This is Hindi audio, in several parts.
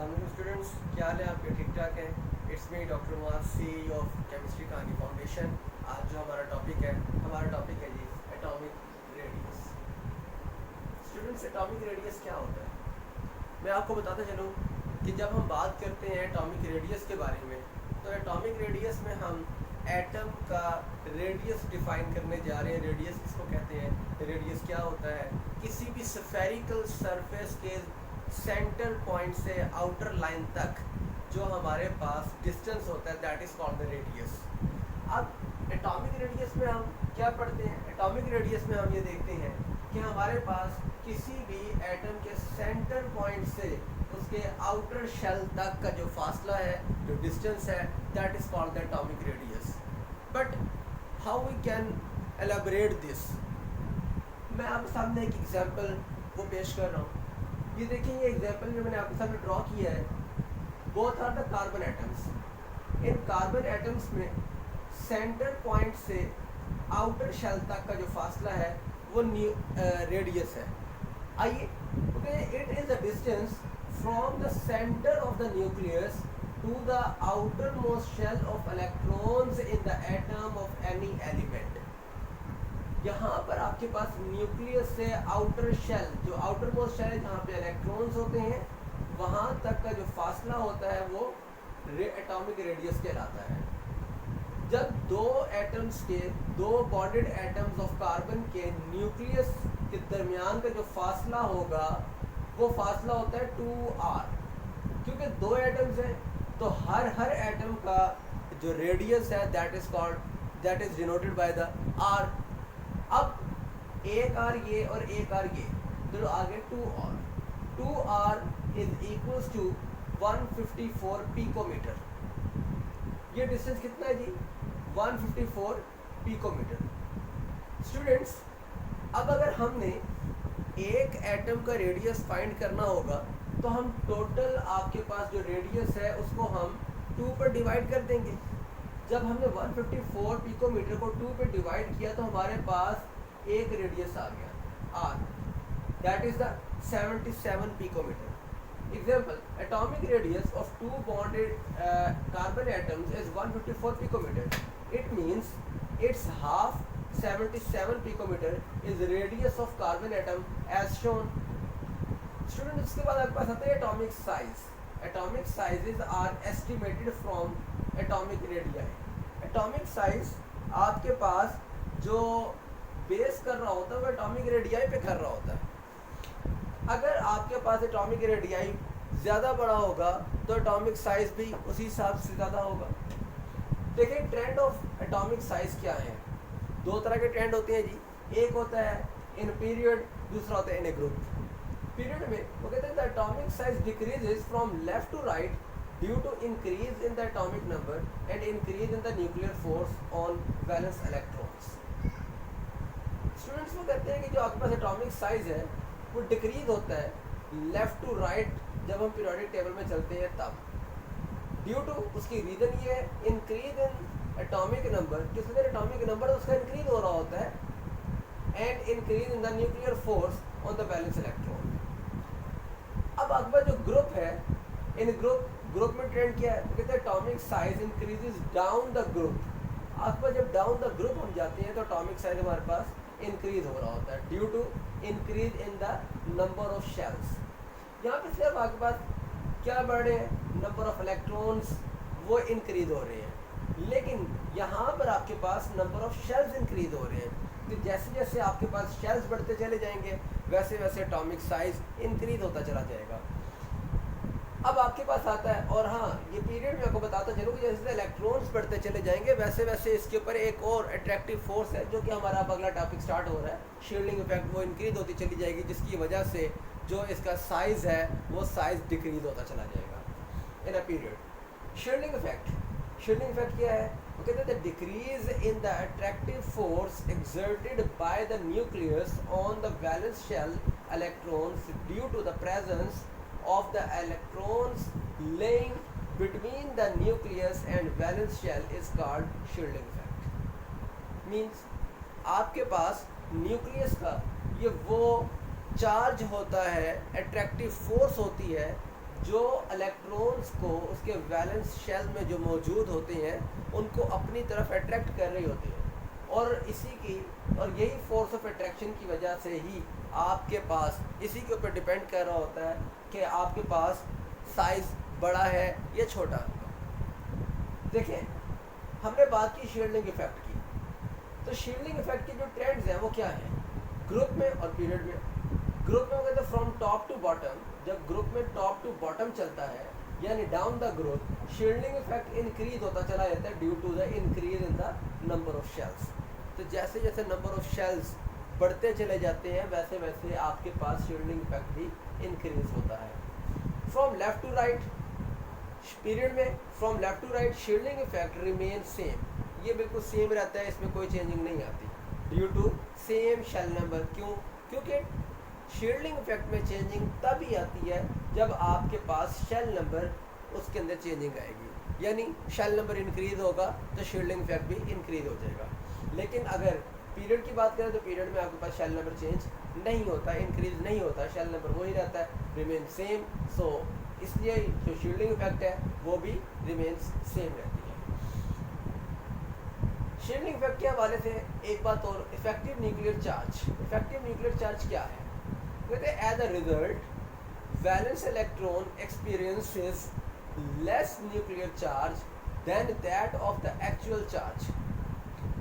अस्सलाम स्टूडेंट्स, क्या हाल है आपके? ठीक ठाक है। It's me doctor Muaz, CEO of chemistry Kahani foundation. आज जो हमारा टॉपिक है जी atomic radius. Students, atomic radius क्या होता है? मैं आपको बताता चलूँ कि जब हम बात करते हैं एटॉमिक रेडियस के बारे में, तो एटॉमिक रेडियस में हम एटम का रेडियस डिफाइन करने जा रहे हैं। रेडियस किसको कहते हैं? रेडियस क्या होता है? किसी भी स्फेरिकल सरफेस के सेंटर पॉइंट से आउटर लाइन तक जो हमारे पास डिस्टेंस होता है, that is called the radius. अब एटॉमिक रेडियस में हम क्या पढ़ते हैं? एटॉमिक रेडियस में हम ये देखते हैं कि हमारे पास किसी भी एटम के सेंटर पॉइंट से उसके आउटर शेल तक का जो फासला है, जो डिस्टेंस है, that is called the atomic radius. But how we can elaborate this? मैं आपके सामने एक एग्जांपल वो पेश कर रहा हूँ। ये देखिए, ये एग्जांपल जो मैंने आपके सामने ड्रॉ किया है, both are the carbon atoms. इन कार्बन एटम्स में सेंटर पॉइंट से आउटर शेल तक का जो फासला है वो रेडियस है। आइए, it is the distance from the centre of the nucleus to the outer most shell of electrons in the atom of any element. यहाँ पर आपके पास न्यूक्लियस से आउटर शेल, जो आउटर मोस्ट शेल है जहाँ पे इलेक्ट्रॉन्स होते हैं, वहाँ तक का जो फासला होता है वो एटॉमिक रेडियस कहलाता है। जब दो एटम्स के, दो बॉन्डेड एटम्स ऑफ कार्बन के न्यूक्लियस के दरमियान का जो फासला होगा वो फासला होता है 2r। क्योंकि दो एटम्स हैं तो हर एटम का जो रेडियस है that is denoted by the r। अब एक आर ये और एक आर ये, तो आगे 2r is equals to 154 picometre. ये डिस्टेंस कितना है जी? 154 पिकोमीटर। स्टूडेंट्स, अब अगर हमने एक एटम का रेडियस फाइंड करना होगा तो हम टोटल आपके पास जो रेडियस है उसको हम 2 पर डिवाइड कर देंगे। जब हमने 154 पिकोमीटर को 2 पे डिवाइड किया तो हमारे पास एक रेडियस आ गया r, that is the 77 picometre. Example, atomic radius of two bonded carbon atoms is 154 picometer. It means its half 77 picometer is radius of carbon atom as shown. Student, इसके बाद आपके पास आता है atomic size. Atomic sizes are estimated from atomic radii. Atomic size आपके पास जो बेस कर रहा होता है वो atomic radii पे कर रहा होता है। अगर आपके पास एटॉमिक रेडियाई ज़्यादा बड़ा होगा तो एटॉमिक साइज भी उसी हिसाब से ज़्यादा होगा। देखिए, ट्रेंड ऑफ एटॉमिक साइज क्या है? दो तरह के ट्रेंड होते हैं जी। एक होता है इन पीरियड, दूसरा होता है इन ए ग्रुप। पीरियड में वो कहते हैं the atomic size decreases from left to right due to increase in the atomic number and increase in the nuclear force on valence electrons. Students, वो कहते हैं कि जो आपके पास एटॉमिक साइज है वो डिक्रीज होता है लेफ़्ट टू राइट जब हम पीरियोडिक टेबल में चलते हैं तब। ड्यू टू, उसकी रीज़न ये है इंक्रीज इन एटॉमिक नंबर, जिसके अंदर एटॉमिक नंबर उसका इंक्रीज हो रहा होता है, and increase in the nuclear force on the valence electron. अब आपका जो ग्रुप है, इन ग्रुप में ट्रेंड क्या है? कहते हैं atomic size increases down the group. आपका जब डाउन द ग्रुप हम जाते हैं तो एटॉमिक साइज हमारे पास इंक्रीज हो रहा होता है due to increase in the number of shells. यहाँ पे सिर्फ आपके पास क्या बढ़ रहे हैं? नंबर ऑफ इलेक्ट्रॉन्स वो इंक्रीज हो रहे हैं, लेकिन यहाँ पर आपके पास नंबर ऑफ शेल्स इंक्रीज हो रहे हैं। तो जैसे जैसे आपके पास शेल्स बढ़ते चले जाएंगे वैसे वैसे एटॉमिक साइज इंक्रीज होता चला जाएगा। अब आपके पास आता है, और हाँ, ये पीरियड में आपको बताता चलूँ कि जैसे इलेक्ट्रॉन्स बढ़ते चले जाएंगे वैसे वैसे इसके ऊपर एक और अट्रैक्टिव फोर्स है जो कि हमारा अब अगला टॉपिक स्टार्ट हो रहा है, शील्डिंग इफेक्ट। वो इंक्रीज होती चली जाएगी जिसकी वजह से जो इसका साइज है वो साइज डिक्रीज होता चला जाएगा in a period. Shielding effect क्या है? वो कहते हैं the decrease in the attractive force exerted by the nucleus on the valence shell electrons due to the presence of the electrons laying between the nucleus and valence shell is called shielding effect. Means आपके पास न्यूक्लियस का ये वो चार्ज होता है, अट्रैक्टिव फोर्स होती है जो इलेक्ट्रॉन्स को उसके वैलेंस शेल में जो मौजूद होते हैं उनको अपनी तरफ अट्रैक्ट कर रही होती है, और यही फोर्स ऑफ अट्रैक्शन की वजह से ही आपके पास इसी के ऊपर डिपेंड कर रहा होता है कि आपके पास साइज़ बड़ा है या छोटा। देखिए, हमने बात की शील्डिंग इफेक्ट की, तो शील्डिंग इफेक्ट के जो ट्रेंड्स हैं वो क्या हैं ग्रुप में और पीरियड में। ग्रुप में कहते हैं फ्रॉम टॉप टू बॉटम, जब ग्रुप में टॉप टू बॉटम चलता है यानी down the group, shielding effect increase होता चला जाता है due to the increase in the number of shells. तो जैसे जैसे नंबर ऑफ शेल्स बढ़ते चले जाते हैं वैसे वैसे आपके पास शील्डिंग इफेक्ट भी इंक्रीज होता है। From left to right period में, from left to right shielding effect remain same, ये बिल्कुल सेम रहता है, इसमें कोई चेंजिंग नहीं आती due to same shell number. क्यों? क्योंकि शील्डिंग इफेक्ट में चेंजिंग तभी आती है जब आपके पास शेल नंबर उसके अंदर चेंजिंग आएगी, यानी शेल नंबर इंक्रीज होगा तो शील्डिंग इफेक्ट भी इंक्रीज हो जाएगा। लेकिन अगर पीरियड की बात करें तो पीरियड में आपके पास शेल नंबर चेंज नहीं होता, इंक्रीज नहीं होता, शेल नंबर वही रहता है, रिमेन सेम। सो इसलिए जो शील्डिंग इफेक्ट है वो भी रिमेन्स सेम रहती है। शील्डिंग इफेक्ट के हवाले से एक बात और, effective nuclear charge. Effective nuclear charge क्या है? कहते हैं as a result valence electron experiences less nuclear charge than that of the actual charge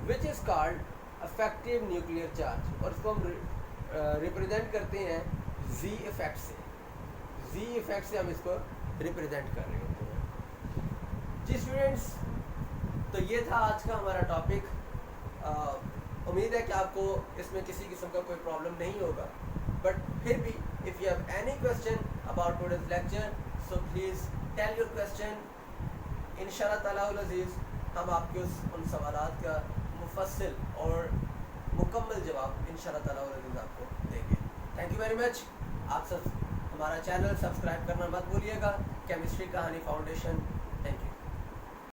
which is called effective nuclear charge. और इसको हम रिप्रेजेंट करते हैं जी इफेक्ट से। जी इफेक्ट से हम इसको रिप्रेजेंट कर रहे होते हैं। जी स्टूडेंट्स, तो ये था आज का हमारा टॉपिक। उम्मीद है कि आपको इसमें किसी किस्म का कोई प्रॉब्लम नहीं होगा, बट फिर भी if you have any question about today's lecture so please tell your question. इंशाल्लाह ताला अल अज़ीज़ हम आपके उन सवालात का मुफस्सिल और मुकम्मल जवाब इंशाल्लाह ताला अल अज़ीज़ आपको देंगे। Thank you very much. आप सब हमारा चैनल सब्सक्राइब करना मत भूलिएगा। Chemistry Kahani foundation